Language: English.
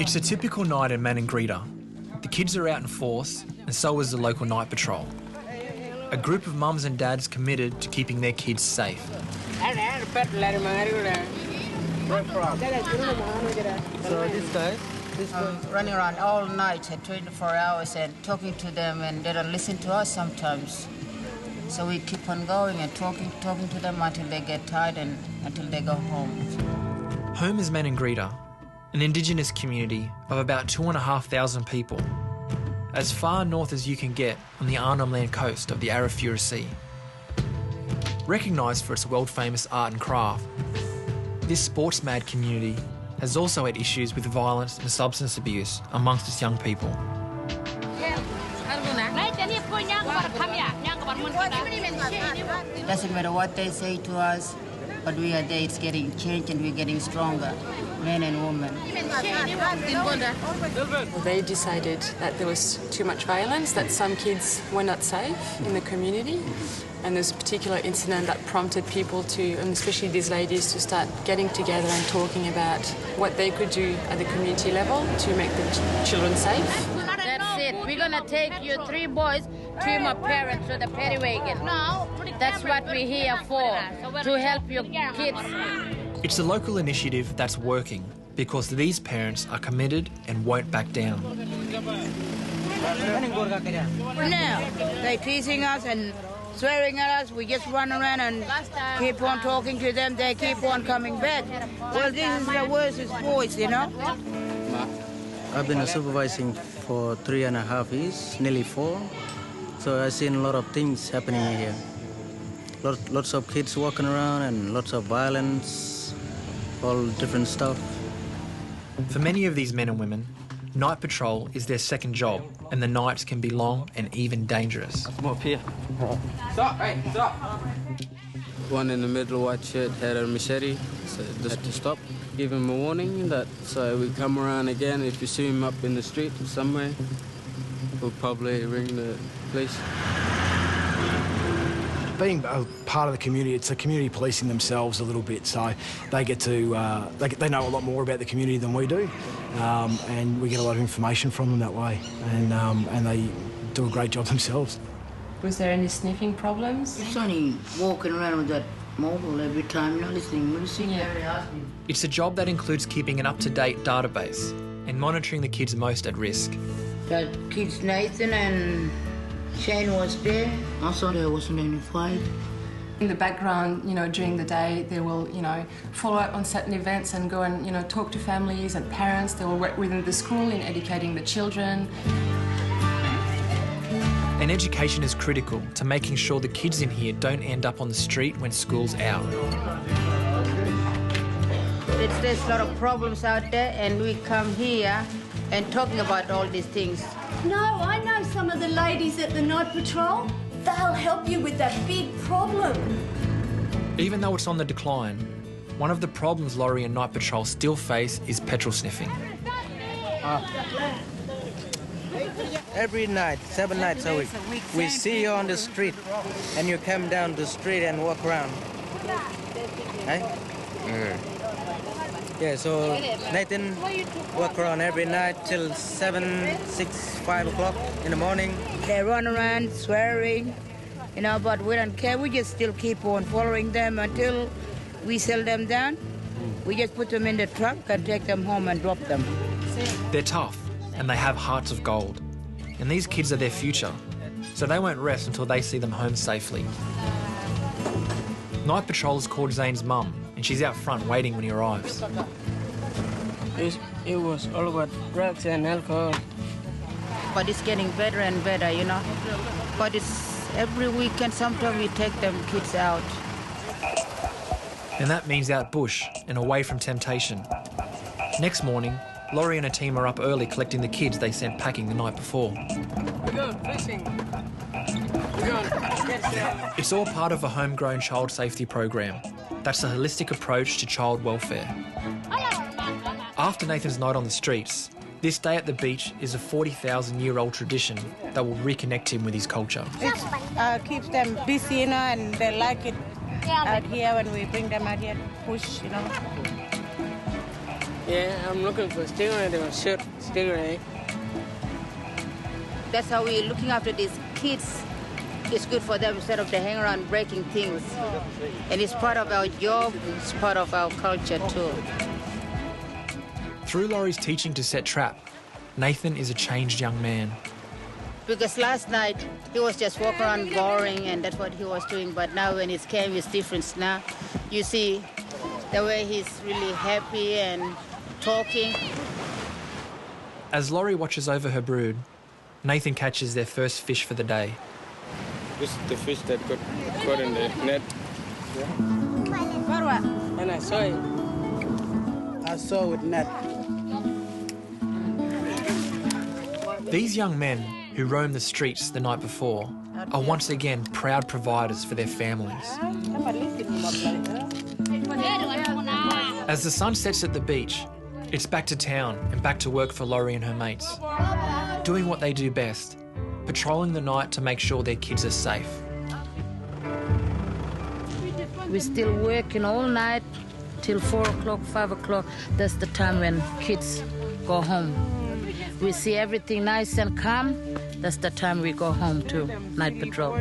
It's a typical night in Maningrida. The kids are out in force, and so is the local night patrol. A group of mums and dads committed to keeping their kids safe. So these guys? Running around all night at 24 hours and talking to them, and they don't listen to us sometimes. So we keep on going and talking to them until they get tired and until they go home. Home is Maningrida, an Indigenous community of about 2,500 people, as far north as you can get on the Arnhem Land coast of the Arafura Sea. Recognised for its world-famous art and craft, this sports-mad community has also had issues with violence and substance abuse amongst its young people. Doesn't matter what they say to us, but we are there, it's getting changed and we're getting stronger, men and women. They decided that there was too much violence, that some kids were not safe in the community. And there's a particular incident that prompted people to, and especially these ladies, to start getting together and talking about what they could do at the community level to make the children safe. That's it. We're going to take you 3 boys to my parents to the periwagon. That's what we're here for, to help your kids. It's a local initiative that's working because these parents are committed and won't back down. No, they're teasing us and swearing at us. We just run around and keep on talking to them. They keep on coming back. Well, this is the worst boys, you know. I've been supervising for 3.5 years, nearly 4. So I've seen a lot of things happening here. Lots of kids walking around and lots of violence, all different stuff. For many of these men and women, night patrol is their second job, and the nights can be long and even dangerous. Come up here. Stop! Hey, stop! One in the middle white shirt had a machete, so just to stop. Give him a warning that so we come around again. If you see him up in the street somewhere, we'll probably ring the police. Being a part of the community, it's the community policing themselves a little bit, so they get to, they know a lot more about the community than we do, and we get a lot of information from them that way, and they do a great job themselves. Was there any sniffing problems? It's only walking around with that mobile every time, not listening. Yeah. It's a job that includes keeping an up-to-date database and monitoring the kids most at risk. That kids Nathan and Shane was there. Also, there wasn't any fight. In the background, during the day, they will, follow up on certain events and go and, talk to families and parents. They will work within the school in educating the children. And education is critical to making sure the kids in here don't end up on the street when school's out. There's a lot of problems out there, and we come here and talking about all these things. No, I know some of the ladies at the night patrol. They'll help you with that big problem. Even though it's on the decline, one of the problems Laurie and Night Patrol still face is petrol sniffing. Every night, 7 nights a week, we see you on the street, and you come down the street and walk around. Hey? Yeah, so Nathan walk around every night till 7, 6, 5 o'clock in the morning. They run around swearing, but we don't care. We just still keep on following them until we sell them down. We just put them in the truck and take them home and drop them. They're tough, and they have hearts of gold. And these kids are their future, so they won't rest until they see them home safely. Night Patrol has called Zane's mum, and she's out front waiting when he arrives. It was all about drugs and alcohol. But it's getting better and better, But it's every weekend, sometimes we take them kids out. And that means out bush and away from temptation. Next morning, Laurie and her team are up early collecting the kids they sent packing the night before. We're going fishing. It's all part of a homegrown child safety program. That's a holistic approach to child welfare. After Nathan's night on the streets, this day at the beach is a 40,000-year-old tradition that will reconnect him with his culture. It keeps them busy, and they like it out here when we bring them out here to push, Yeah, Yeah, I'm looking for stingray. They will shoot stingray. That's how we're looking after these kids. It's good for them instead of they hang around breaking things. And it's part of our job, it's part of our culture too. Through Laurie's teaching to set trap, Nathan is a changed young man. Because last night he was just walking around boring and that's what he was doing. But now when it came, it's different now. You see the way he's really happy and talking. As Laurie watches over her brood, Nathan catches their first fish for the day. This is the fish that got caught in the net. Yeah. And I saw it. I saw with net. These young men who roamed the streets the night before are once again proud providers for their families. As the sun sets at the beach, it's back to town and back to work for Laurie and her mates, doing what they do best, patrolling the night to make sure their kids are safe. We're still working all night till 4 o'clock, 5 o'clock. That's the time when kids go home. We see everything nice and calm. That's the time we go home to night patrol.